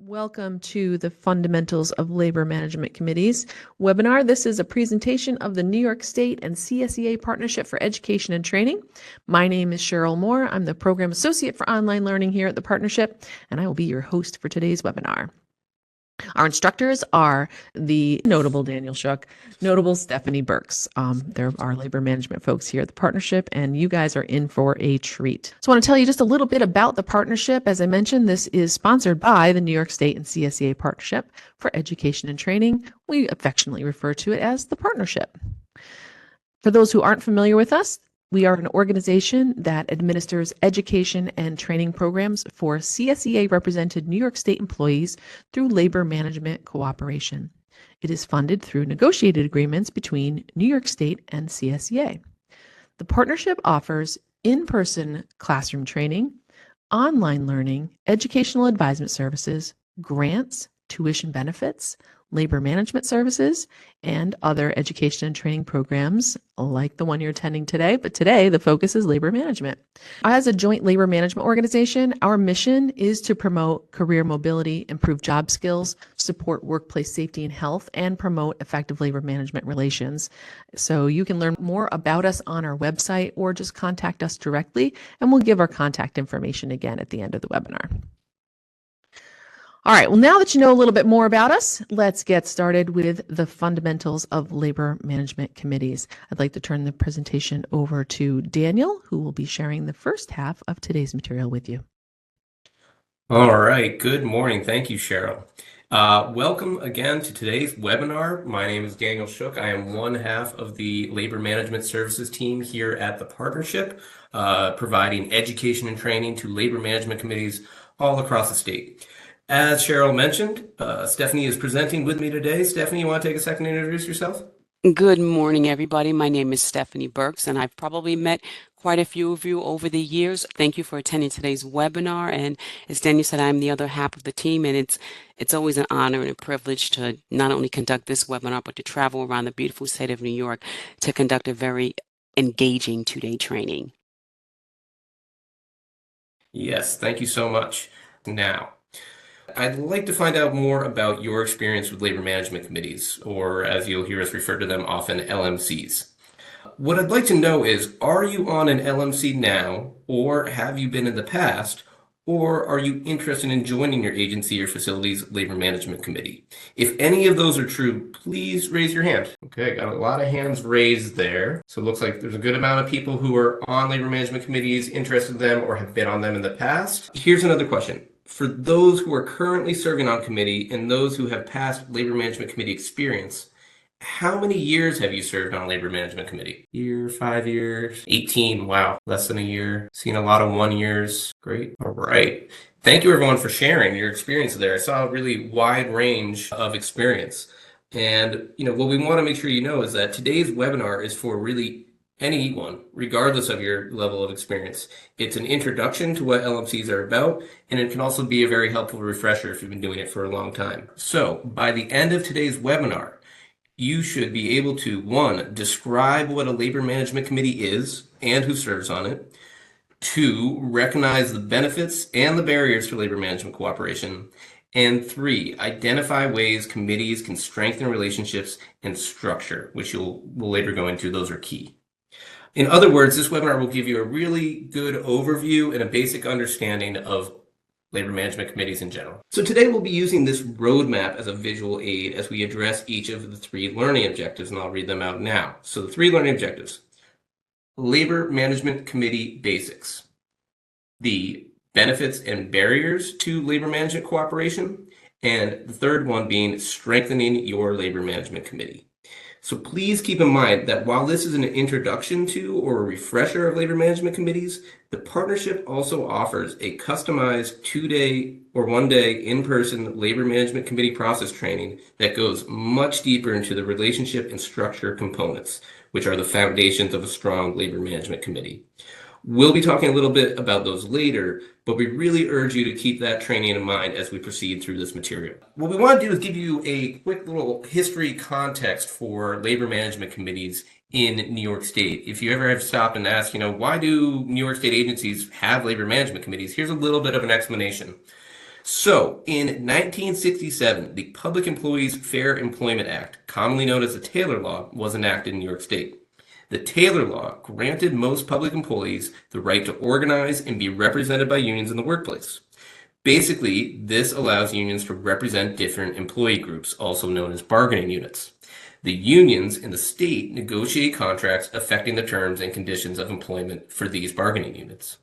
Welcome to the Fundamentals of Labor Management Committees webinar. This is a presentation of the New York State and CSEA Partnership for Education and Training. My name is Cheryl Moore. I'm the Program Associate for Online Learning here at the Partnership, and I will be your host for today's webinar. Our instructors are the notable Daniel Shook, notable Stephanie Burks. They're our labor management folks here at the Partnership, and you guys are in for a treat. So I want to tell you just a little bit about the Partnership. As I mentioned, this is sponsored by the New York State and CSEA Partnership for Education and Training. We affectionately refer to it as the Partnership. For those who aren't familiar with us, we are an organization that administers education and training programs for CSEA-represented New York State employees through labor management cooperation. It is funded through negotiated agreements between New York State and CSEA. The Partnership offers in-person classroom training, online learning, educational advisement services, grants, tuition benefits, labor management services, and other education and training programs like the one you're attending today. But today, the focus is labor management. As a joint labor management organization, our mission is to promote career mobility, improve job skills, support workplace safety and health, and promote effective labor management relations. So you can learn more about us on our website or just contact us directly, and we'll give our contact information again at the end of the webinar. All right, well, now that you know a little bit more about us, let's get started with the fundamentals of labor management committees. I'd like to turn the presentation over to Daniel, who will be sharing the first half of today's material with you. All right, good morning. Thank you, Cheryl. Welcome again to today's webinar. My name is Daniel Shook. I am one half of the Labor Management Services team here at the Partnership, providing education and training to labor management committees all across the state. As Cheryl mentioned, Stephanie is presenting with me today. Stephanie, you want to take a second to introduce yourself? Good morning, everybody. My name is Stephanie Burks, and I've probably met quite a few of you over the years. Thank you for attending today's webinar. And as Daniel said, I'm the other half of the team, and it's always an honor and a privilege to not only conduct this webinar, but to travel around the beautiful state of New York to conduct a very engaging two-day training. Yes, thank you so much. Now, I'd like to find out more about your experience with labor management committees, or as you'll hear us refer to them often, LMCs. What I'd like to know is, are you on an LMC now, or have you been in the past, or are you interested in joining your agency or facility's labor management committee? If any of those are true, please raise your hand. Okay, got a lot of hands raised there. So it looks like there's a good amount of people who are on labor management committees, interested in them, or have been on them in the past. Here's another question. For those who are currently serving on committee and those who have past labor management committee experience, how many years have you served on a labor management committee? Year, 5 years, 18. Wow, less than a year. Seen a lot of 1 years. Great. All right. Thank you, everyone, for sharing your experience there. I saw a really wide range of experience. And, what we want to make sure you know is that today's webinar is for really anyone, regardless of your level of experience. It's an introduction to what LMCs are about, and it can also be a very helpful refresher if you've been doing it for a long time. So by the end of today's webinar, you should be able to, 1, describe what a labor management committee is and who serves on it. 2, recognize the benefits and the barriers to labor management cooperation. And 3, identify ways committees can strengthen relationships and structure, which we'll later go into. Those are key. In other words, this webinar will give you a really good overview and a basic understanding of labor management committees in general. So today we'll be using this roadmap as a visual aid as we address each of the 3 learning objectives, and I'll read them out now. So the 3 learning objectives: labor management committee basics, the benefits and barriers to labor management cooperation, and the third one being strengthening your labor management committee. So please keep in mind that while this is an introduction to or a refresher of labor management committees, the Partnership also offers a customized 2-day or 1-day in-person labor management committee process training that goes much deeper into the relationship and structure components, which are the foundations of a strong labor management committee. We'll be talking a little bit about those later, but we really urge you to keep that training in mind as we proceed through this material. What we want to do is give you a quick little history context for labor management committees in New York State. If you ever have stopped and asked, why do New York State agencies have labor management committees? Here's a little bit of an explanation. So, in 1967, the Public Employees Fair Employment Act, commonly known as the Taylor Law, was enacted in New York State. The Taylor Law granted most public employees the right to organize and be represented by unions in the workplace. Basically, this allows unions to represent different employee groups, also known as bargaining units. The unions in the state negotiate contracts affecting the terms and conditions of employment for these bargaining units.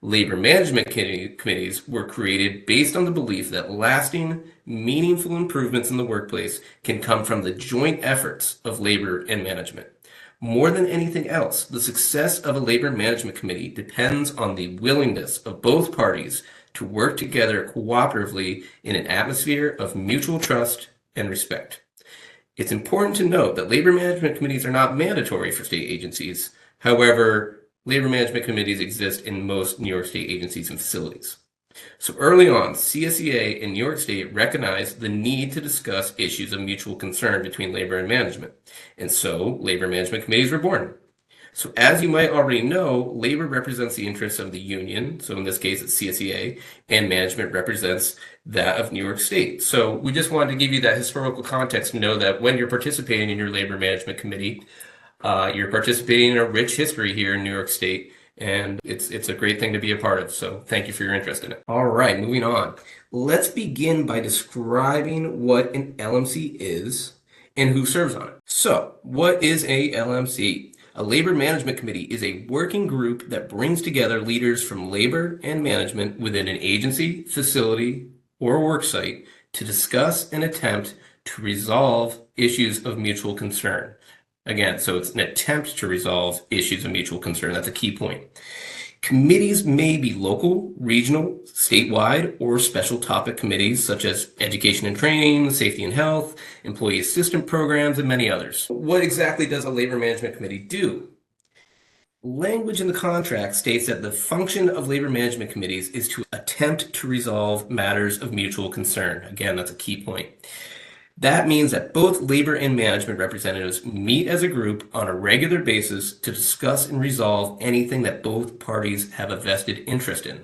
Labor management committees were created based on the belief that lasting, meaningful improvements in the workplace can come from the joint efforts of labor and management. More than anything else, the success of a labor management committee depends on the willingness of both parties to work together cooperatively in an atmosphere of mutual trust and respect. It's important to note that labor management committees are not mandatory for state agencies. However, labor management committees exist in most New York State agencies and facilities. So early on, CSEA and New York State recognized the need to discuss issues of mutual concern between labor and management. And so labor management committees were born. So as you might already know, labor represents the interests of the union. So in this case, it's CSEA, and management represents that of New York State. So we just wanted to give you that historical context to know that when you're participating in your labor management committee, you're participating in a rich history here in New York State, and it's a great thing to be a part of. So thank you for your interest in it. All right, moving on. Let's begin by describing what an LMC is and who serves on it. So what is a LMC? A labor management committee is a working group that brings together leaders from labor and management within an agency, facility, or work site to discuss and attempt to resolve issues of mutual concern. Again, so it's an attempt to resolve issues of mutual concern. That's a key point. Committees may be local, regional, statewide, or special topic committees such as education and training, safety and health, employee assistance programs, and many others. What exactly does a labor management committee do? Language in the contract states that the function of labor management committees is to attempt to resolve matters of mutual concern. Again, that's a key point. That means that both labor and management representatives meet as a group on a regular basis to discuss and resolve anything that both parties have a vested interest in.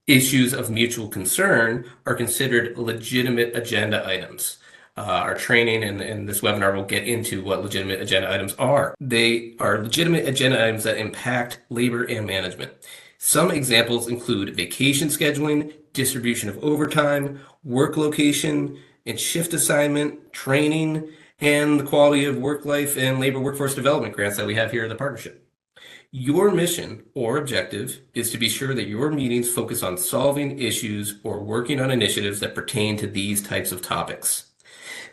Issues of mutual concern are considered legitimate agenda items. Our training and this webinar will get into what legitimate agenda items are. They are legitimate agenda items that impact labor and management. Some examples include vacation scheduling, distribution of overtime, work location, and shift assignment, training, and the quality of work life and labor workforce development grants that we have here in the partnership. Your mission or objective is to be sure that your meetings focus on solving issues or working on initiatives that pertain to these types of topics.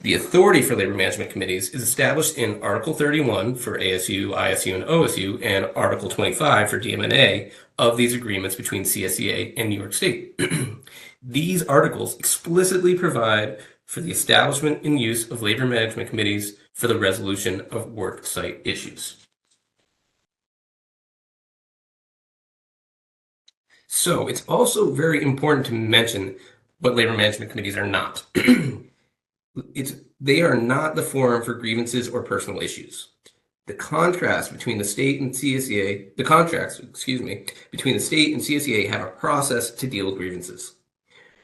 The authority for labor management committees is established in Article 31 for ASU, ISU, and OSU, and Article 25 for DMNA of these agreements between CSEA and New York State. These articles explicitly provide for the establishment and use of labor management committees for the resolution of work site issues. So it's also very important to mention what labor management committees are not. They are not the forum for grievances or personal issues. The contracts between the state and CSEA have a process to deal with grievances.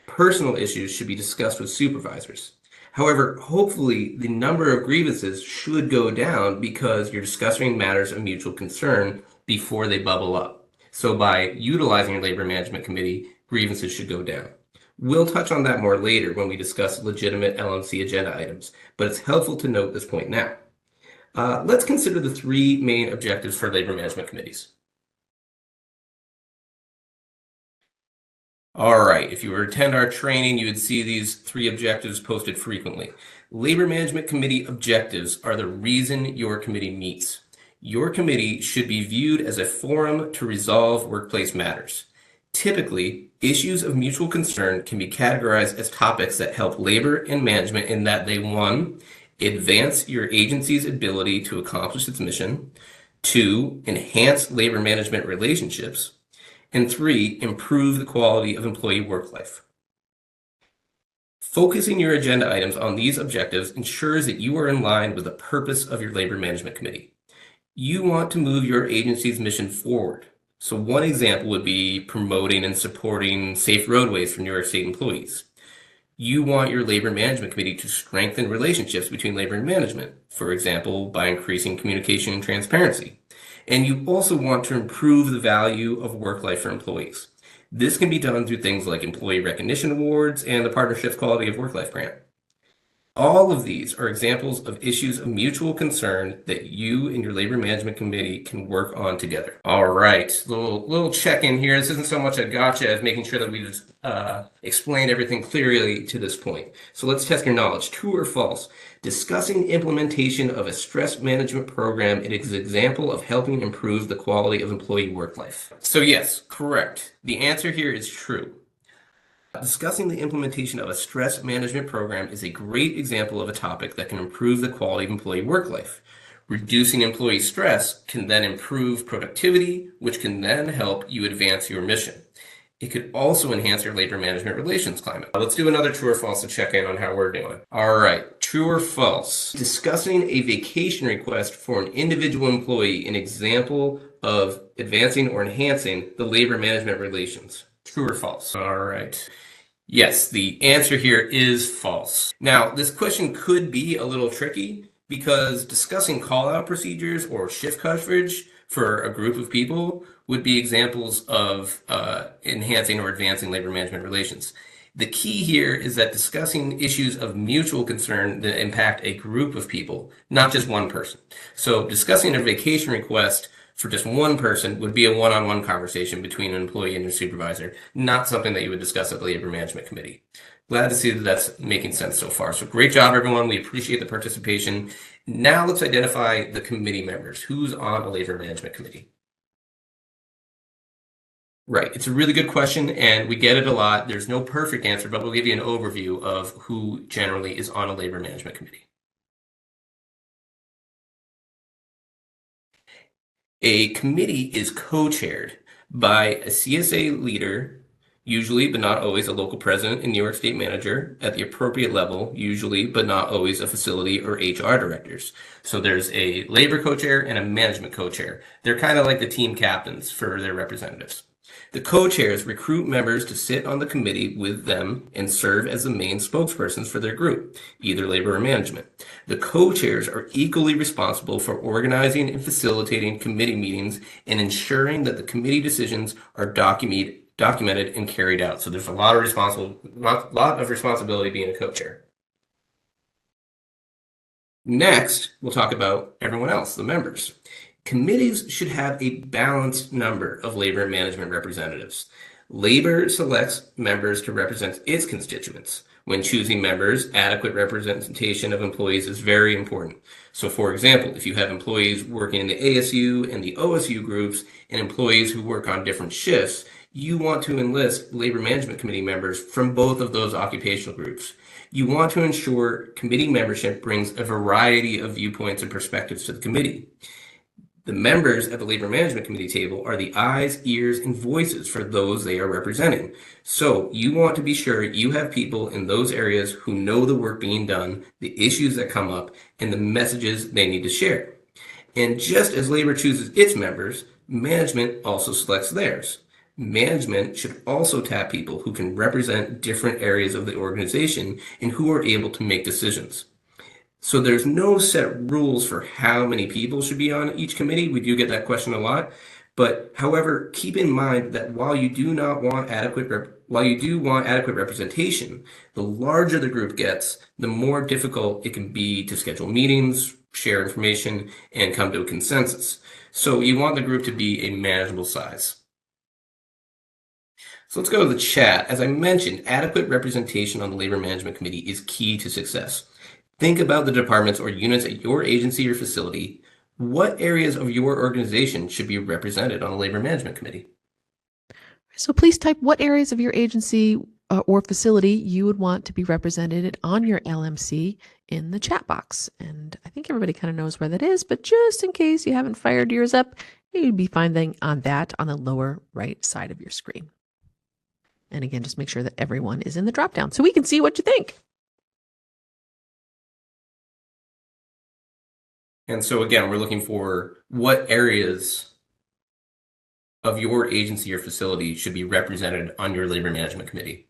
Personal issues should be discussed with supervisors. However, hopefully the number of grievances should go down because you're discussing matters of mutual concern before they bubble up. So by utilizing your labor management committee, grievances should go down. We'll touch on that more later when we discuss legitimate LMC agenda items, but it's helpful to note this point now. Let's consider the three main objectives for labor management committees. All right, if you were to attend our training, you would see these three objectives posted frequently. Labor management committee objectives are the reason your committee meets. Your committee should be viewed as a forum to resolve workplace matters. Typically, issues of mutual concern can be categorized as topics that help labor and management in that they, 1, advance your agency's ability to accomplish its mission, 2, enhance labor management relationships, and 3, improve the quality of employee work life. Focusing your agenda items on these objectives ensures that you are in line with the purpose of your labor management committee. You want to move your agency's mission forward. So one example would be promoting and supporting safe roadways for New York State employees. You want your labor management committee to strengthen relationships between labor and management, for example, by increasing communication and transparency. And you also want to improve the value of work life for employees. This can be done through things like employee recognition awards and the Partnership's Quality of Work Life Grant. All of these are examples of issues of mutual concern that you and your labor management committee can work on together. All right, little check-in here. This isn't so much a gotcha as making sure that we've explained everything clearly to this point. So let's test your knowledge. True or false? Discussing implementation of a stress management program is an example of helping improve the quality of employee work life. So yes, correct. The answer here is true. Discussing the implementation of a stress management program is a great example of a topic that can improve the quality of employee work life. Reducing employee stress can then improve productivity, which can then help you advance your mission. It could also enhance your labor management relations climate. Let's do another true or false to check in on how we're doing. All right, true or false? Discussing a vacation request for an individual employee, an example of advancing or enhancing the labor management relations. True or false? All right. Yes, the answer here is false. Now, this question could be a little tricky because discussing call-out procedures or shift coverage for a group of people would be examples of enhancing or advancing labor management relations. The key here is that discussing issues of mutual concern that impact a group of people, not just one person. So discussing a vacation request for just one person would be a one-on-one conversation between an employee and your supervisor, not something that you would discuss at the labor management committee. Glad to see that that's making sense so far. So great job, everyone. We appreciate the participation. Now let's identify the committee members. Who's on a labor management committee? Right. It's a really good question, and we get it a lot. There's no perfect answer, but we'll give you an overview of who generally is on a labor management committee. A committee is co-chaired by a CSA leader, usually but not always a local president and New York State manager at the appropriate level, usually but not always a facility or HR directors. So there's a labor co-chair and a management co-chair. They're kind of like the team captains for their representatives. The co-chairs recruit members to sit on the committee with them and serve as the main spokespersons for their group, either labor or management. The co-chairs are equally responsible for organizing and facilitating committee meetings and ensuring that the committee decisions are documented and carried out. So there's a lot of responsibility being a co-chair. Next, we'll talk about everyone else, the members. Committees should have a balanced number of labor management representatives. Labor selects members to represent its constituents. When choosing members, adequate representation of employees is very important. So for example, if you have employees working in the ASU and the OSU groups and employees who work on different shifts, you want to enlist labor management committee members from both of those occupational groups. You want to ensure committee membership brings a variety of viewpoints and perspectives to the committee. The members at the Labor Management Committee table are the eyes, ears, and voices for those they are representing. So you want to be sure you have people in those areas who know the work being done, the issues that come up, and the messages they need to share. And just as labor chooses its members, management also selects theirs. Management should also tap people who can represent different areas of the organization and who are able to make decisions. So there's no set rules for how many people should be on each committee. We do get that question a lot. But however, keep in mind that while you do want adequate representation, the larger the group gets, the more difficult it can be to schedule meetings, share information, and come to a consensus. So you want the group to be a manageable size. So let's go to the chat. As I mentioned, adequate representation on the Labor Management Committee is key to success. Think about the departments or units at your agency or facility. What areas of your organization should be represented on a labor management committee? So please type what areas of your agency or facility you would want to be represented on your LMC in the chat box. And I think everybody kind of knows where that is, but just in case you haven't fired yours up, you'd be finding on that on the lower right side of your screen. And again, just make sure that everyone is in the dropdown so we can see what you think. And so again, we're looking for what areas of your agency or facility should be represented on your labor management committee?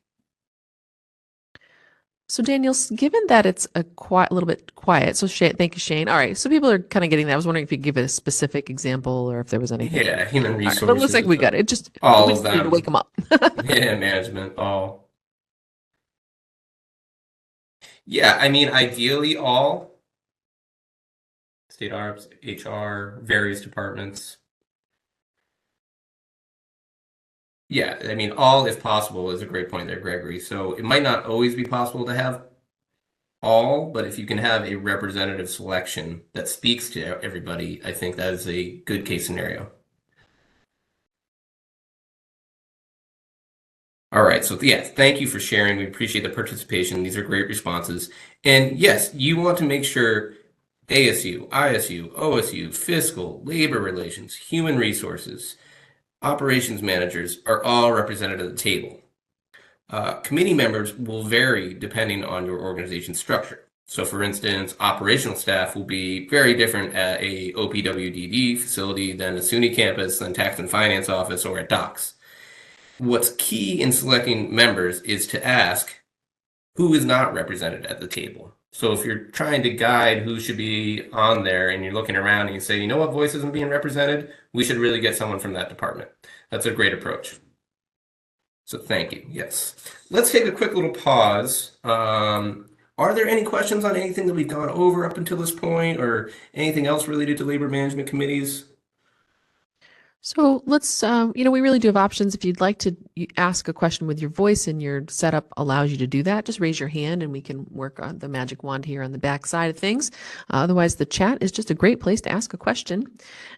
So Daniel, given that it's a little bit quiet, so thank you, Shane. All right, so people are kind of getting that. I was wondering if you could give a specific example or if there was anything. Yeah, human All right, resources. but it looks like we got it. Just all we of just need to them. wake them up. Yeah, management, all. Yeah, I mean, ideally, all state ops, HR, various departments. Yeah, I mean, all if possible is a great point there, Gregory. So it might not always be possible to have all, but if you can have a representative selection that speaks to everybody, I think that is a good case scenario. All right, so yeah, thank you for sharing. We appreciate the participation. These are great responses. And yes, you want to make sure ASU, ISU, OSU, fiscal, labor relations, human resources, operations managers are all represented at the table. Committee members will vary depending on your organization structure. So for instance, operational staff will be very different at a OPWDD facility than a SUNY campus, than tax and finance office, or at DOCS. What's key in selecting members is to ask who is not represented at the table. So if you're trying to guide who should be on there and you're looking around and you say, you know what voice isn't being represented, we should really get someone from that department. That's a great approach. So thank you. Yes. Let's take a quick little pause. Are there any questions on anything that we've gone over up until this point or anything else related to labor management committees? So let's, we really do have options. If you'd like to ask a question with your voice and your setup allows you to do that, just raise your hand and we can work on the magic wand here on the back side of things. Otherwise, the chat is just a great place to ask a question.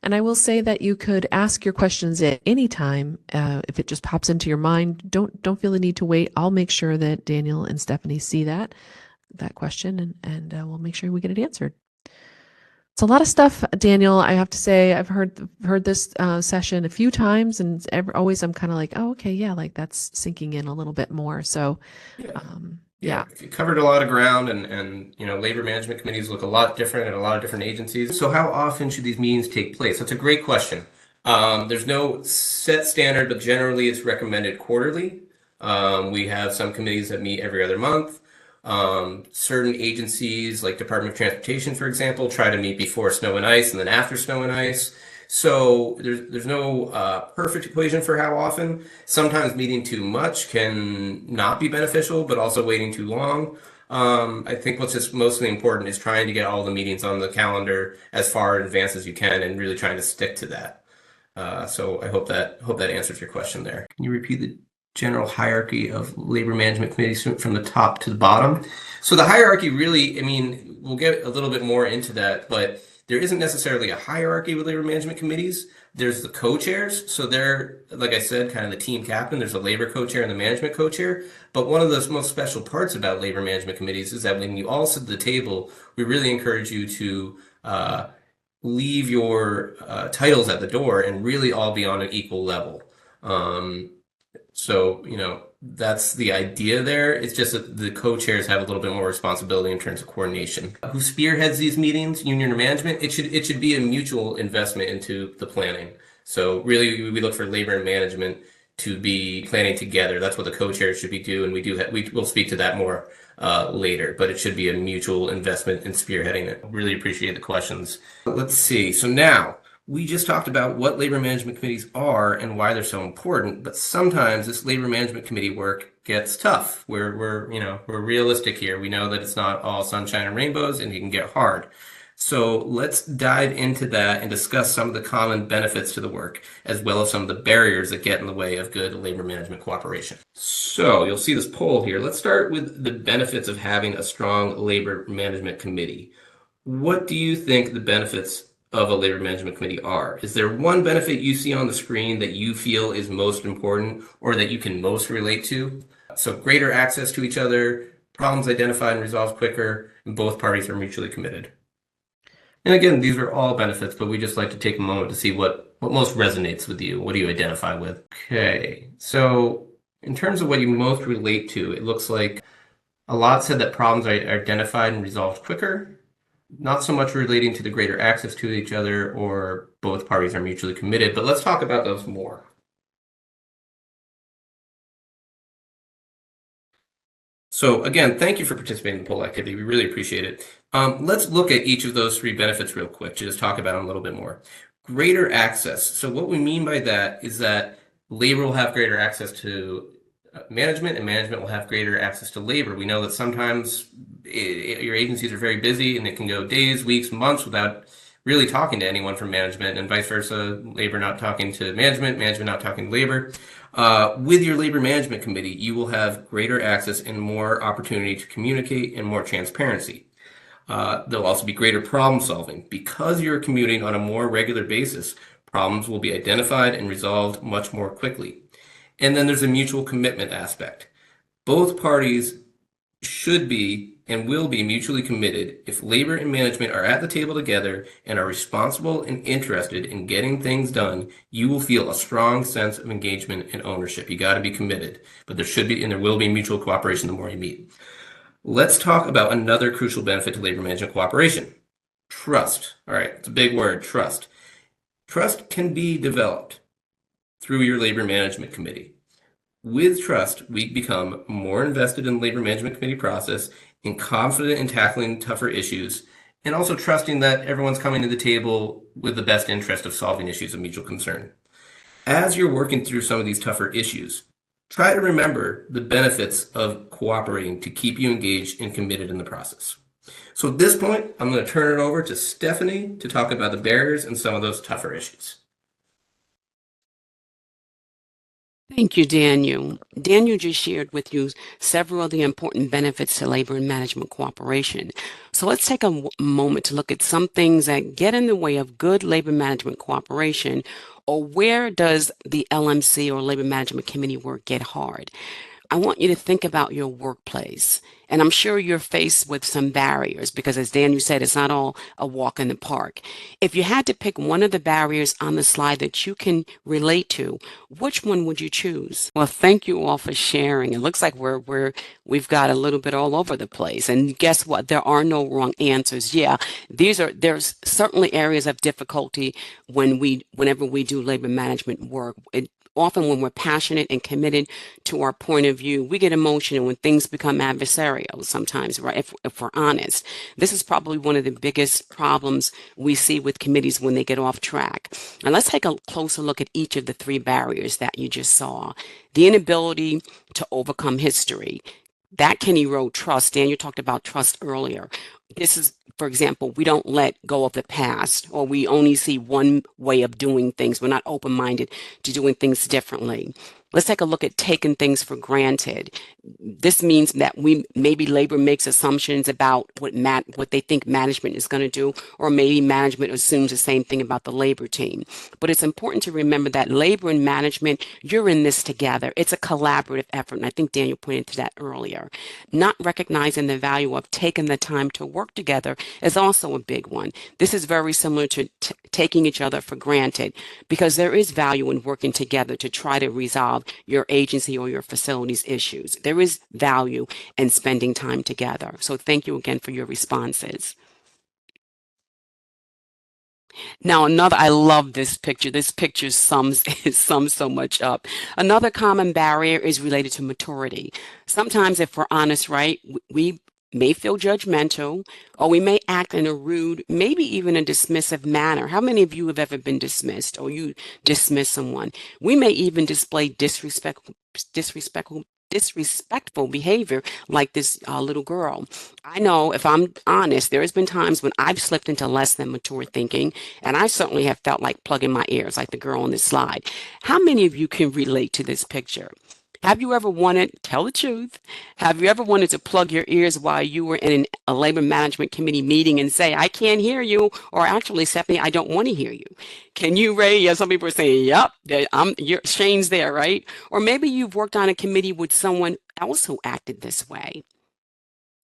And I will say that you could ask your questions at any time. If it just pops into your mind, don't feel the need to wait. I'll make sure that Daniel and Stephanie see that question and we'll make sure we get it answered. It's a lot of stuff, Daniel. I have to say, I've heard this session a few times, and always I'm kind of like, oh, okay, yeah, like that's sinking in a little bit more. So, yeah. You covered a lot of ground, and labor management committees look a lot different at a lot of different agencies. So, how often should these meetings take place? That's a great question. There's no set standard, but generally it's recommended quarterly. We have some committees that meet every other month. Certain agencies like Department of Transportation, for example, try to meet before snow and ice and then after snow and ice. So there's no perfect equation for how often. Sometimes meeting too much can not be beneficial, but also waiting too long. I think what's just mostly important is trying to get all the meetings on the calendar as far in advance as you can and really trying to stick to that. So I hope that answers your question there. Can you repeat the general hierarchy of labor management committees from the top to the bottom? So the hierarchy really, I mean, we'll get a little bit more into that, but there isn't necessarily a hierarchy with labor management committees. There's the co-chairs. So they're, like I said, kind of the team captain. There's a labor co-chair and the management co-chair. But one of the most special parts about labor management committees is that when you all sit at the table, we really encourage you to leave your titles at the door and really all be on an equal level. So, that's the idea there. It's just that the co-chairs have a little bit more responsibility in terms of coordination. Who spearheads these meetings, union or management? It should be a mutual investment into the planning. So really, we look for labor and management to be planning together. That's what the co-chairs should be doing. We will speak to that more later, but it should be a mutual investment in spearheading it. Really appreciate the questions. Let's see. So now, we just talked about what labor management committees are and why they're so important, but sometimes this labor management committee work gets tough. We're realistic here. We know that it's not all sunshine and rainbows and it can get hard. So let's dive into that and discuss some of the common benefits to the work, as well as some of the barriers that get in the way of good labor management cooperation. So you'll see this poll here. Let's start with the benefits of having a strong labor management committee. What do you think the benefits of a labor management committee are? Is there one benefit you see on the screen that you feel is most important or that you can most relate to? So greater access to each other, problems identified and resolved quicker, and both parties are mutually committed. And again, these are all benefits, but we just like to take a moment to see what most resonates with you. What do you identify with? Okay, so in terms of what you most relate to, it looks like a lot said that problems are identified and resolved quicker. not so much relating to the greater access to each other or both parties are mutually committed, but let's talk about those more. So again, thank you for participating in the poll activity. We really appreciate it. Let's look at each of those three benefits real quick to just talk about them a little bit more. Greater access. So what we mean by that is that labor will have greater access to management and management will have greater access to labor. We know that sometimes your agencies are very busy and it can go days, weeks, months without really talking to anyone from management and vice versa, labor not talking to management, management not talking to labor. With your labor management committee, you will have greater access and more opportunity to communicate and more transparency. There'll also be greater problem solving. Because you're commuting on a more regular basis, problems will be identified and resolved much more quickly. And then there's a mutual commitment aspect. Both parties should be and will be mutually committed. If labor and management are at the table together and are responsible and interested in getting things done, you will feel a strong sense of engagement and ownership. You got to be committed, but there should be and there will be mutual cooperation the more you meet. Let's talk about another crucial benefit to labor management cooperation. Trust. All right, it's a big word, trust. Trust can be developed through your labor management committee. With trust, we become more invested in the labor management committee process and confident in tackling tougher issues, and also trusting that everyone's coming to the table with the best interest of solving issues of mutual concern. As you're working through some of these tougher issues, try to remember the benefits of cooperating to keep you engaged and committed in the process. So at this point, I'm going to turn it over to Stephanie to talk about the barriers and some of those tougher issues. Thank you, Daniel. Daniel just shared with you several of the important benefits to labor and management cooperation. So let's take a moment to look at some things that get in the way of good labor management cooperation, or where does the LMC or Labor Management Committee work get hard? I want you to think about your workplace. And I'm sure you're faced with some barriers because, as Daniel said, it's not all a walk in the park. If you had to pick one of the barriers on the slide that you can relate to, which one would you choose? Well, thank you all for sharing. It looks like we've got a little bit all over the place. And guess what? There are no wrong answers. Yeah, there's certainly areas of difficulty whenever we do labor management work. Often when we're passionate and committed to our point of view, we get emotional when things become adversarial sometimes, right? If we're honest. This is probably one of the biggest problems we see with committees when they get off track. And let's take a closer look at each of the three barriers that you just saw. The inability to overcome history. That can erode trust. Daniel talked about trust earlier. This is, for example, we don't let go of the past, or we only see one way of doing things. We're not open-minded to doing things differently. Let's take a look at taking things for granted. This means that maybe labor makes assumptions about what they think management is going to do, or maybe management assumes the same thing about the labor team. But it's important to remember that labor and management, you're in this together. It's a collaborative effort, and I think Daniel pointed to that earlier. Not recognizing the value of taking the time to work together is also a big one. This is very similar to taking each other for granted, because there is value in working together to try to resolve your agency or your facility's issues. There is value in spending time together. So thank you again for your responses. Now, I love this picture. This picture sums so much up. Another common barrier is related to maturity. Sometimes, if we're honest, right, we may feel judgmental, or we may act in a rude, maybe even a dismissive manner. How many of you have ever been dismissed, or you dismiss someone? We may even display disrespectful behavior like this little girl. I know, if I'm honest, there has been times when I've slipped into less than mature thinking, and I certainly have felt like plugging my ears like the girl on this slide. How many of you can relate to this picture? Have you ever tell the truth, have you ever wanted to plug your ears while you were in a labor management committee meeting and say, I can't hear you, or actually, Stephanie, I don't want to hear you? Can you, Ray? Yeah, some people are saying, yep, Shane's there, right? Or maybe you've worked on a committee with someone else who acted this way.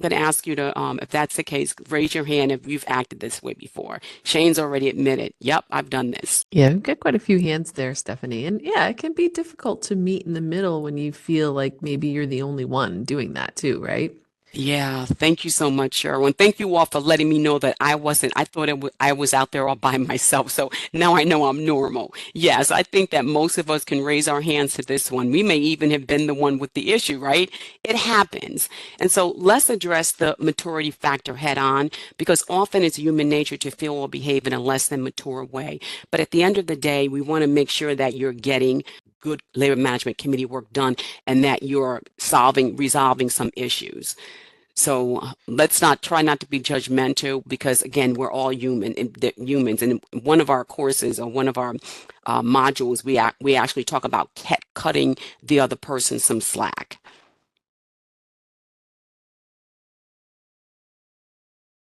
I'm going to ask you to, if that's the case, raise your hand if you've acted this way before. Shane's already admitted, yep, I've done this. Yeah, we've got quite a few hands there, Stephanie. And yeah, it can be difficult to meet in the middle when you feel like maybe you're the only one doing that too, right? Yeah, thank you so much, Sherwin. Thank you all for letting me know that I thought I was out there all by myself. So now I know I'm normal. Yes, I think that most of us can raise our hands to this one. We may even have been the one with the issue, right? It happens. And so let's address the maturity factor head on because often it's human nature to feel or behave in a less than mature way. But at the end of the day, we want to make sure that you're getting good labor management committee work done and that you're resolving some issues. So let's not try not to be judgmental because again, we're all humans. And one of our courses or one of our modules, we actually talk about cutting the other person some slack.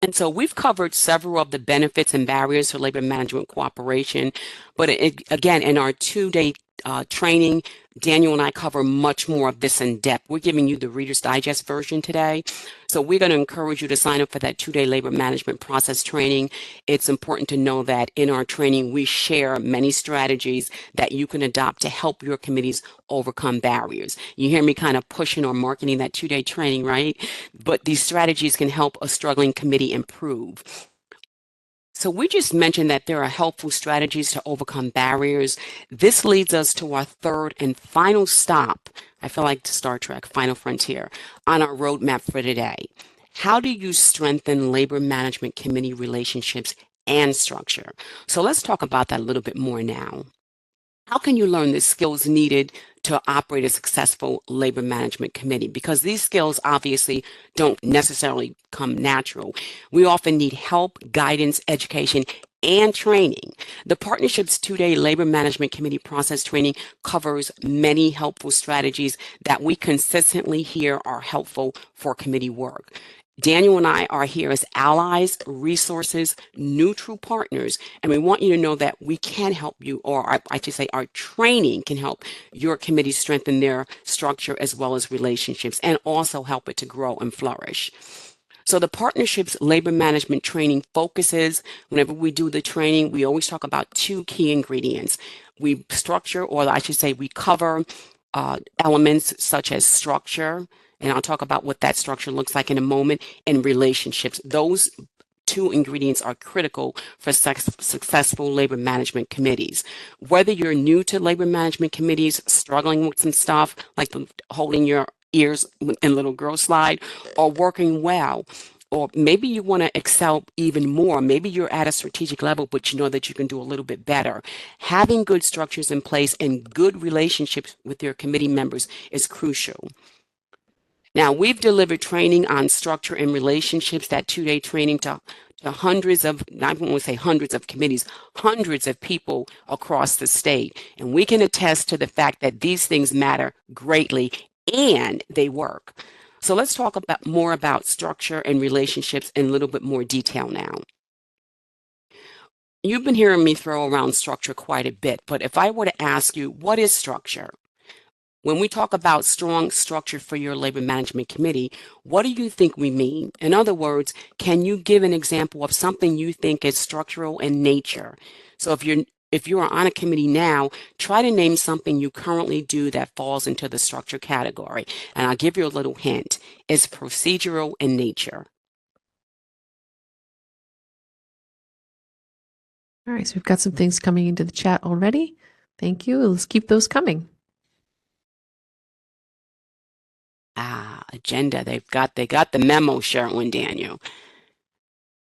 And so we've covered several of the benefits and barriers for labor management cooperation. But again, in our 2-day training, Daniel and I cover much more of this in depth. We're giving you the Reader's Digest version today. So we're going to encourage you to sign up for that 2-day labor management process training. It's important to know that in our training, we share many strategies that you can adopt to help your committees overcome barriers. You hear me kind of pushing or marketing that 2-day training, right? But these strategies can help a struggling committee improve. So we just mentioned that there are helpful strategies to overcome barriers. This leads us to our third and final stop. I feel like Star Trek, Final Frontier, on our roadmap for today. How do you strengthen labor management committee relationships and structure? So let's talk about that a little bit more now. How can you learn the skills needed to operate a successful labor management committee? Because these skills obviously don't necessarily come natural. We often need help, guidance, education, and training. The Partnership's 2-day labor management committee process training covers many helpful strategies that we consistently hear are helpful for committee work. Daniel and I are here as allies, resources, neutral partners, and we want you to know that we can help you, or I should say our training can help your committee strengthen their structure as well as relationships and also help it to grow and flourish. So the Partnership's labor management training focuses, whenever we do the training, we always talk about 2 key ingredients. We structure, or I should say we cover elements such as structure, and I'll talk about what that structure looks like in a moment, and relationships. Those 2 ingredients are critical for successful labor management committees. Whether you're new to labor management committees, struggling with some stuff like holding your ears in little girl slide, or working well, or maybe you want to excel even more. Maybe you're at a strategic level, but you know that you can do a little bit better. Having good structures in place and good relationships with your committee members is crucial. Now, we've delivered training on structure and relationships, that 2-day training to hundreds of, I don't want to say hundreds of committees, hundreds of people across the state. And we can attest to the fact that these things matter greatly and they work. So let's talk about more about structure and relationships in a little bit more detail now. You've been hearing me throw around structure quite a bit, but if I were to ask you, what is structure? When we talk about strong structure for your labor management committee, what do you think we mean? In other words, can you give an example of something you think is structural in nature? So if you are on a committee now, try to name something you currently do that falls into the structure category. And I'll give you a little hint. It's procedural in nature. All right, so we've got some things coming into the chat already. Thank you. Let's keep those coming. Agenda. They got the memo, Sherwin, Daniel.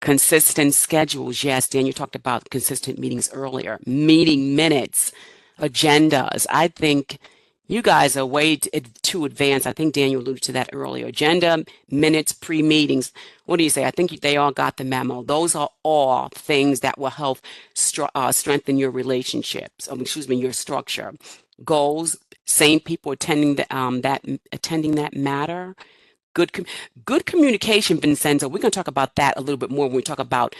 Consistent schedules. Yes, Daniel talked about consistent meetings earlier. Meeting minutes, agendas. I think you guys are way too advanced. I think Daniel alluded to that earlier. Agenda, minutes, pre-meetings. What do you say? I think they all got the memo. Those are all things that will help strengthen your relationships. Your structure. Goals. Same people attending that matter. Good communication, Vincenzo. We're going to talk about that a little bit more when we talk about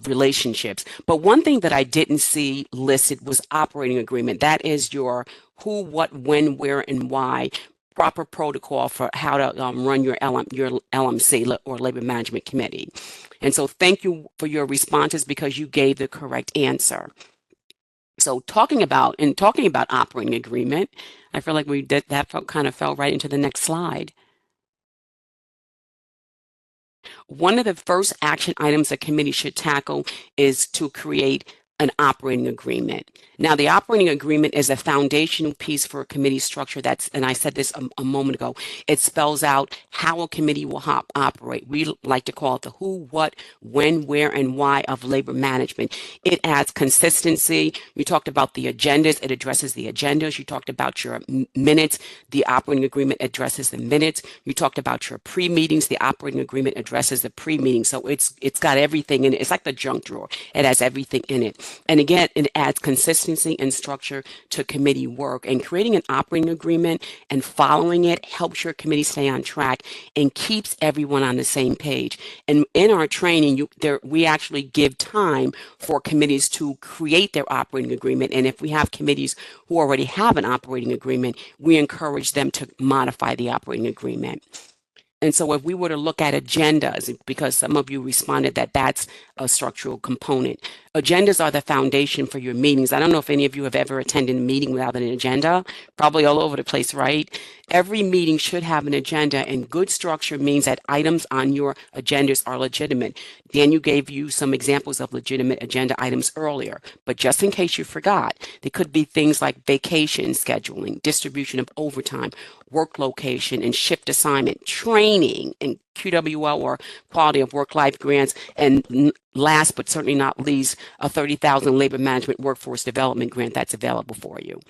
relationships. But one thing that I didn't see listed was operating agreement. That is your who, what, when, where, and why. Proper protocol for how to run your LMC or Labor Management Committee. And so thank you for your responses because you gave the correct answer. So talking about operating agreement, I feel like that kind of fell right into the next slide. one of the first action items a committee should tackle is to create an operating agreement. Now, the operating agreement is a foundational piece for a committee structure and I said this a moment ago, it spells out how a committee will operate. We like to call it the who, what, when, where, and why of labor management. It adds consistency. You talked about the agendas. It addresses the agendas. You talked about your minutes. The operating agreement addresses the minutes. You talked about your pre-meetings. The operating agreement addresses the pre-meetings. So it's got everything in it. It's like the junk drawer. It has everything in it. And again, it adds consistency and structure to committee work. And creating an operating agreement and following it helps your committee stay on track and keeps everyone on the same page. And in our training, we actually give time for committees to create their operating agreement. And if we have committees who already have an operating agreement, we encourage them to modify the operating agreement. And so if we were to look at agendas, because some of you responded that that's a structural component, agendas are the foundation for your meetings. I don't know if any of you have ever attended a meeting without an agenda, probably all over the place, right? Every meeting should have an agenda, and good structure means that items on your agendas are legitimate. Daniel gave you some examples of legitimate agenda items earlier, but just in case you forgot, there could be things like vacation scheduling, distribution of overtime, work location and shift assignment, training and QWL or quality of work life grants, and last but certainly not least, a $30,000 labor management workforce development grant that's available for you.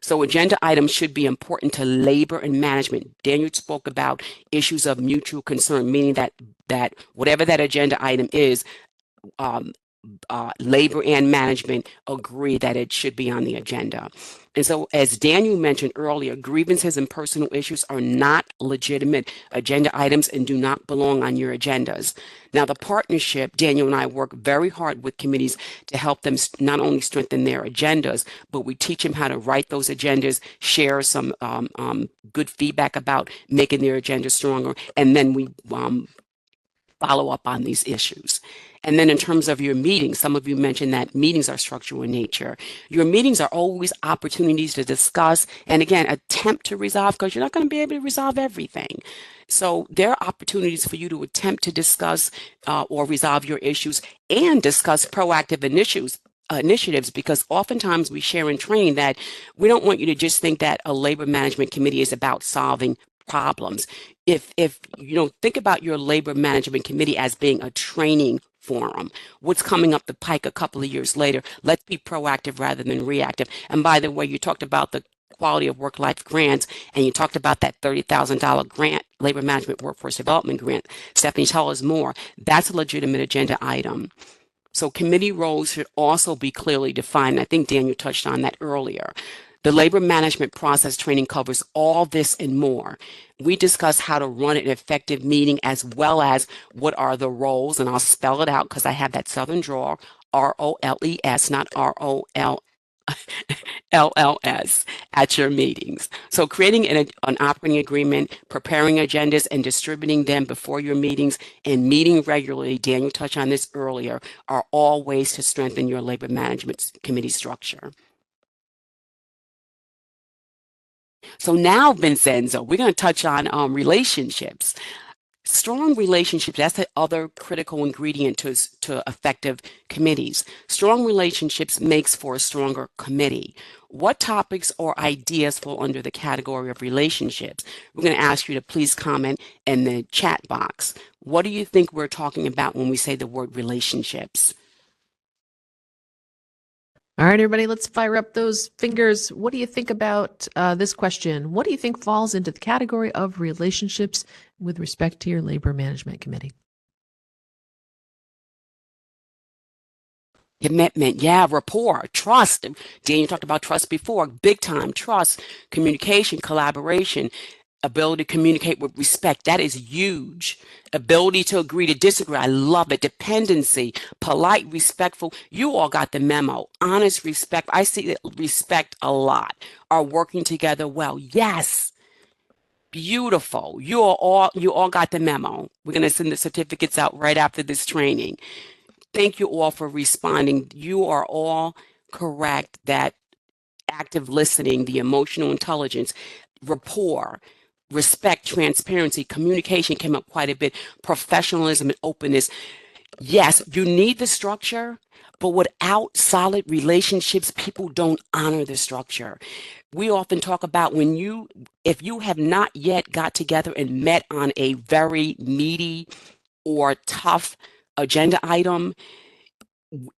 So agenda items should be important to labor and management. Daniel spoke about issues of mutual concern, meaning that whatever that agenda item is, labor and management agree that it should be on the agenda. And so, as Daniel mentioned earlier, grievances and personal issues are not legitimate agenda items and do not belong on your agendas. Now, the partnership, Daniel and I work very hard with committees to help them not only strengthen their agendas, but we teach them how to write those agendas, share some good feedback about making their agenda stronger, and then we follow up on these issues. And then in terms of your meetings, some of you mentioned that meetings are structural in nature. Your meetings are always opportunities to discuss and, again, attempt to resolve, because you're not going to be able to resolve everything. So there are opportunities for you to attempt to discuss or resolve your issues and discuss proactive initiatives, because oftentimes we share in training that we don't want you to just think that a labor management committee is about solving problems. If you don't think about your labor management committee as being a training forum, what's coming up the pike a couple of years later, let's be proactive rather than reactive. And by the way, you talked about the quality of work life grants, and you talked about that $30,000 grant, labor management workforce development grant. Stephanie, tell us more. That's a legitimate agenda item. So committee roles should also be clearly defined. I think Daniel touched on that earlier. The labor management process training covers all this and more. We discuss how to run an effective meeting, as well as what are the roles, and I'll spell it out because I have that Southern drawl, ROLES, not ROLLS, at your meetings. So creating an operating agreement, preparing agendas, and distributing them before your meetings, and meeting regularly, Daniel touched on this earlier, are all ways to strengthen your labor management committee structure. So now, Vincenzo, we're going to touch on relationships. Strong relationships, that's the other critical ingredient to effective committees. Strong relationships makes for a stronger committee. What topics or ideas fall under the category of relationships? We're going to ask you to please comment in the chat box. What do you think we're talking about when we say the word relationships? All right, everybody, let's fire up those fingers. What do you think about this question? What do you think falls into the category of relationships with respect to your labor management committee? Commitment, yeah, rapport, trust. Daniel talked about trust before, big time, trust, communication, collaboration, ability to communicate with respect. That is huge. Ability to agree to disagree. I love it. Dependency, polite, respectful. You all got the memo. Honest, respect. I see respect a lot. Are working together well. Yes. Beautiful. You all got the memo. We're going to send the certificates out right after this training. Thank you all for responding. You are all correct that active listening, the emotional intelligence, rapport, respect, transparency, communication came up quite a bit, professionalism and openness. Yes, you need the structure, but without solid relationships, people don't honor the structure. We often talk about if you have not yet got together and met on a very meaty or tough agenda item,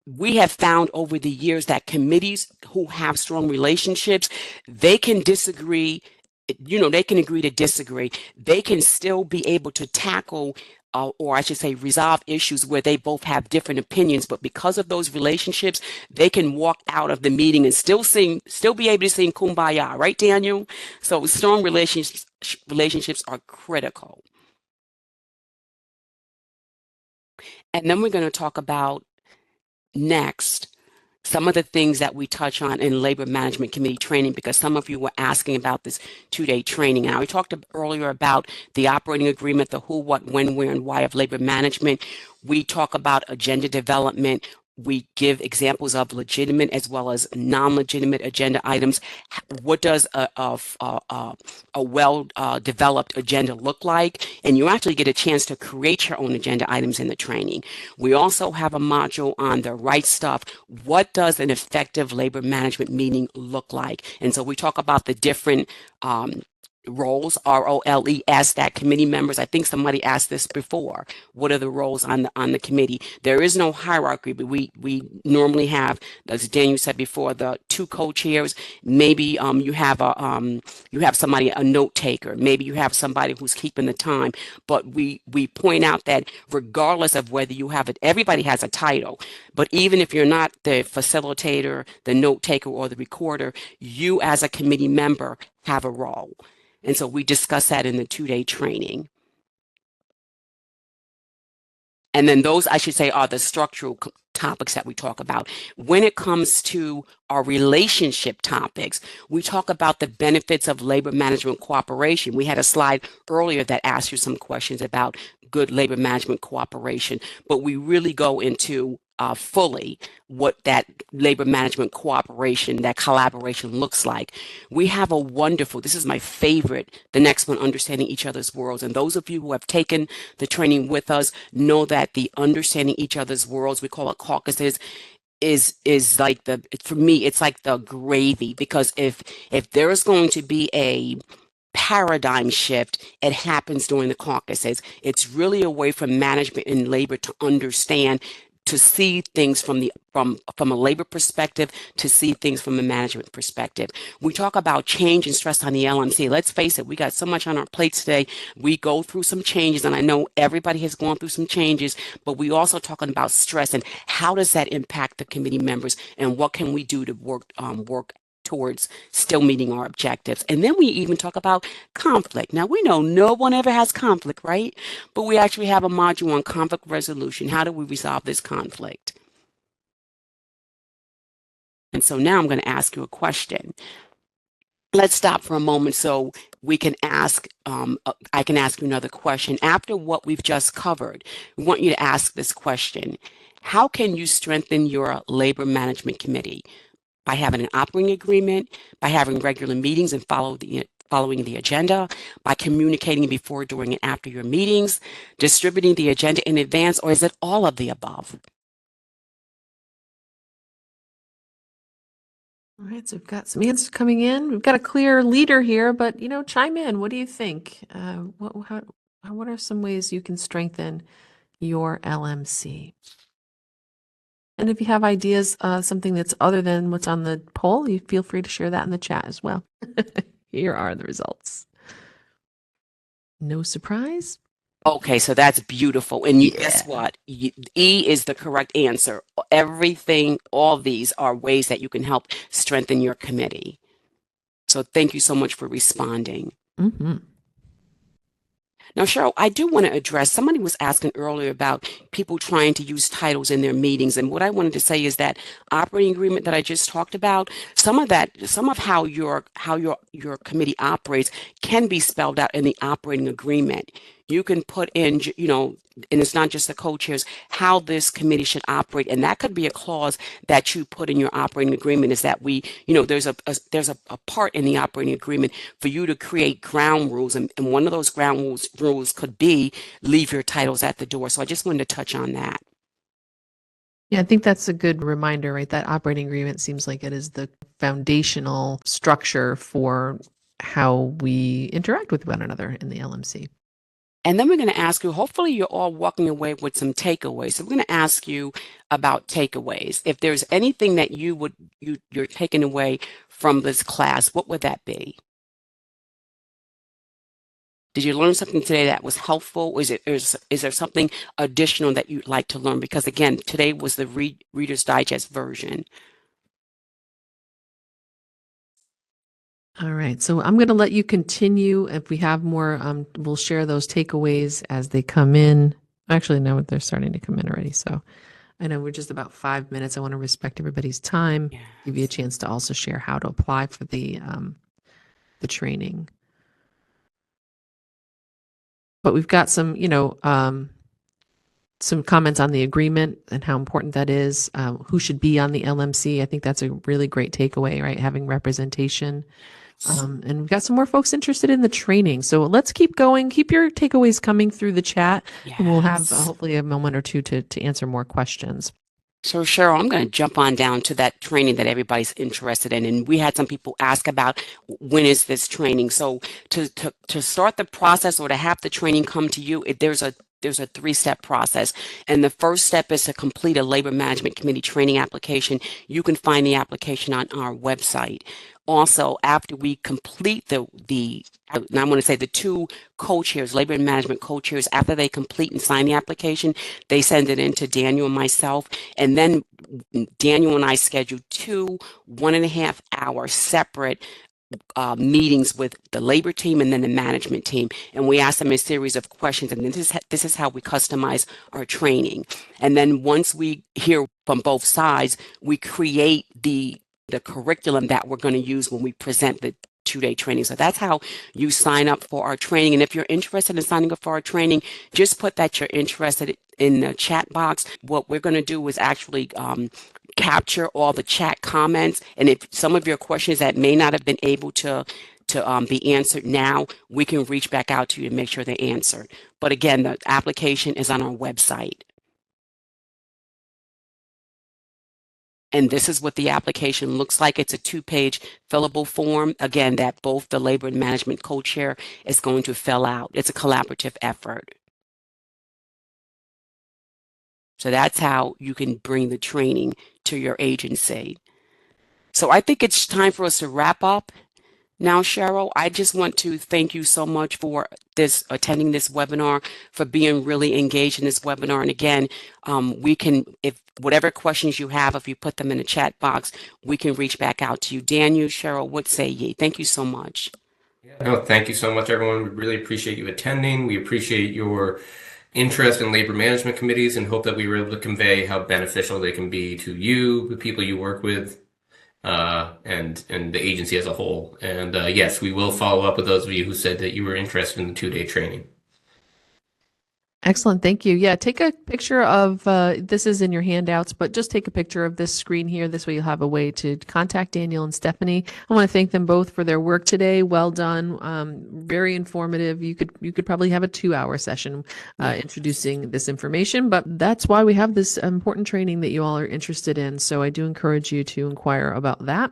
we have found over the years that committees who have strong relationships, they can disagree. They can agree to disagree. They can still be able to tackle, or I should say, resolve issues where they both have different opinions. But because of those relationships, they can walk out of the meeting and still be able to sing "Kumbaya," right, Daniel? So strong relationships are critical. And then we're going to talk about next some of the things that we touch on in labor management committee training, because some of you were asking about this 2-day training. Now, we talked earlier about the operating agreement, the who, what, when, where, and why of labor management. We talk about agenda development. We give examples of legitimate as well as non-legitimate agenda items. What does a well-developed agenda look like? And you actually get a chance to create your own agenda items in the training. We also have a module on the right stuff. What does an effective labor management meeting look like? And so we talk about the different roles, ROLES, that committee members. I think somebody asked this before. What are the roles on the committee? There is no hierarchy, but we normally have, as Daniel said before, the 2 co-chairs. Maybe you have somebody, a note taker. Maybe you have somebody who's keeping the time. But we point out that regardless of whether you have it, everybody has a title. But even if you're not the facilitator, the note taker, or the recorder, you as a committee member have a role. And so we discuss that in the 2-day training. And then those, I should say, are the structural topics that we talk about. When it comes to our relationship topics, we talk about the benefits of labor management cooperation. We had a slide earlier that asked you some questions about good labor management cooperation, but we really go into fully what that labor management cooperation, that collaboration looks like. We have a wonderful, this is my favorite, the next one, Understanding Each Other's Worlds. And those of you who have taken the training with us know that the Understanding Each Other's Worlds, we call it caucuses, is like for me, it's like the gravy, because if there is going to be a paradigm shift, it happens during the caucuses. It's really a way for management and labor to understand, to see things from a labor perspective, to see things from a management perspective. We talk about change and stress on the LMC. Let's face it, we got so much on our plates today. We go through some changes, and I know everybody has gone through some changes, but we also talking about stress and how does that impact the committee members, and what can we do to work towards still meeting our objectives. And then we even talk about conflict. Now, we know no one ever has conflict, right? But we actually have a module on conflict resolution. How do we resolve this conflict? And so now I'm going to ask you a question. Let's stop for a moment so we can ask, I can ask you another question. After what we've just covered, we want you to ask this question. How can you strengthen your labor management committee? By having an operating agreement, by having regular meetings and following the agenda, by communicating before, during, and after your meetings, distributing the agenda in advance, or is it all of the above? All right, so we've got some answers coming in. We've got a clear leader here, but chime in. What do you think? What are some ways you can strengthen your LMC? And if you have ideas, something that's other than what's on the poll, you feel free to share that in the chat as well. Here are the results. No surprise. Okay, so that's beautiful. And guess what? E is the correct answer. Everything, all these are ways that you can help strengthen your committee. So thank you so much for responding. Mm-hmm. Now, Cheryl, I do want to address, somebody was asking earlier about people trying to use titles in their meetings. And what I wanted to say is that operating agreement that I just talked about, some of how your committee operates can be spelled out in the operating agreement. you can put in, and it's not just the co-chairs, how this committee should operate. And that could be a clause that you put in your operating agreement, is that there's a part in the operating agreement for you to create ground rules. And one of those ground rules could be leave your titles at the door. So I just wanted to touch on that. Yeah, I think that's a good reminder, right? That operating agreement seems like it is the foundational structure for how we interact with one another in the LMC. And then we're going to ask you, hopefully you're all walking away with some takeaways. So we're going to ask you about takeaways. If there's anything that you're taking away from this class, what would that be? Did you learn something today that was helpful? Is there something additional that you'd like to learn? Because again, today was the Reader's Digest version. All right, so I'm going to let you continue. If we have more, we'll share those takeaways as they come in. Actually, no, they're starting to come in already. So I know we're just about 5 minutes. I want to respect everybody's time, give you a chance to also share how to apply for the training. But we've got some, some comments on the agreement and how important that is, who should be on the LMC. I think that's a really great takeaway, right? Having representation. And we've got some more folks interested in the training. So let's keep going. Keep your takeaways coming through the chat. Yes. And we'll have hopefully a moment or two to answer more questions. So Cheryl, I'm going to jump on down to that training that everybody's interested in. And we had some people ask about when is this training. So to start the process or to have the training come to you, there's a 3-step process. And the first step is to complete a Labor Management Committee training application. You can find the application on our website. Also, after we complete and I want to say the 2 co-chairs, Labor and Management co-chairs, after they complete and sign the application, they send it in to Daniel and myself. And then Daniel and I schedule 2 1.5-hour separate meetings with the labor team and then the management team, and we ask them a series of questions, and this is how we customize our training. And then once we hear from both sides, we create the curriculum that we're going to use when we present the 2-day training. So that's how you sign up for our training. And if you're interested in signing up for our training, just put that you're interested in the chat box. What we're going to do is actually capture all the chat comments. And if some of your questions that may not have been able to be answered now, we can reach back out to you and make sure they're answered. But again, the application is on our website. And this is what the application looks like. It's a 2-page fillable form, again, that both the Labor and Management co-chair is going to fill out. It's a collaborative effort. So that's how you can bring the training to your agency. So I think it's time for us to wrap up. Now, Cheryl, I just want to thank you so much for attending this webinar, for being really engaged in this webinar. And again, if whatever questions you have, if you put them in the chat box, we can reach back out to you. Daniel, Cheryl, what say ye? Thank you so much. No, thank you so much, everyone. We really appreciate you attending. We appreciate your interest in labor management committees and hope that we were able to convey how beneficial they can be to you, the people you work with, and the agency as a whole. And yes, we will follow up with those of you who said that you were interested in the 2-day training. Excellent. Thank you. Yeah, take a picture of, this is in your handouts, but just take a picture of this screen here. This way you'll have a way to contact Daniel and Stephanie. I want to thank them both for their work today. Well done. Very informative. You could probably have a 2-hour session introducing this information, but that's why we have this important training that you all are interested in. So I do encourage you to inquire about that.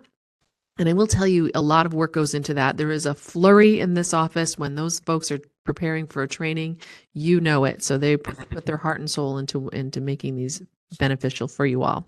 And I will tell you, a lot of work goes into that. There is a flurry in this office when those folks are preparing for a training, you know it. So they put their heart and soul into making these beneficial for you all.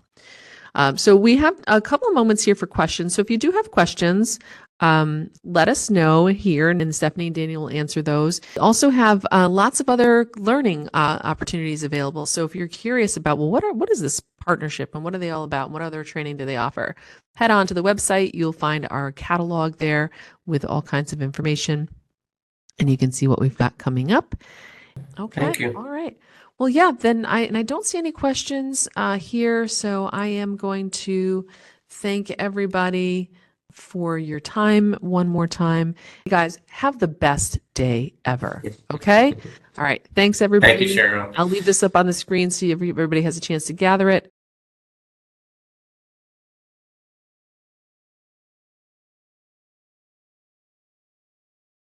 So we have a couple of moments here for questions. So if you do have questions, let us know here, and Stephanie and Daniel will answer those. We also have lots of other learning opportunities available. So if you're curious about, well, what is this partnership and what are they all about? What other training do they offer? Head on to the website. You'll find our catalog there with all kinds of information, and you can see what we've got coming up. Okay. Thank you. All right. Well, yeah, then I don't see any questions here, so I am going to thank everybody for your time one more time. You guys, have the best day ever. Okay? All right. Thanks, everybody. Thank you, Cheryl. I'll leave this up on the screen so everybody has a chance to gather it.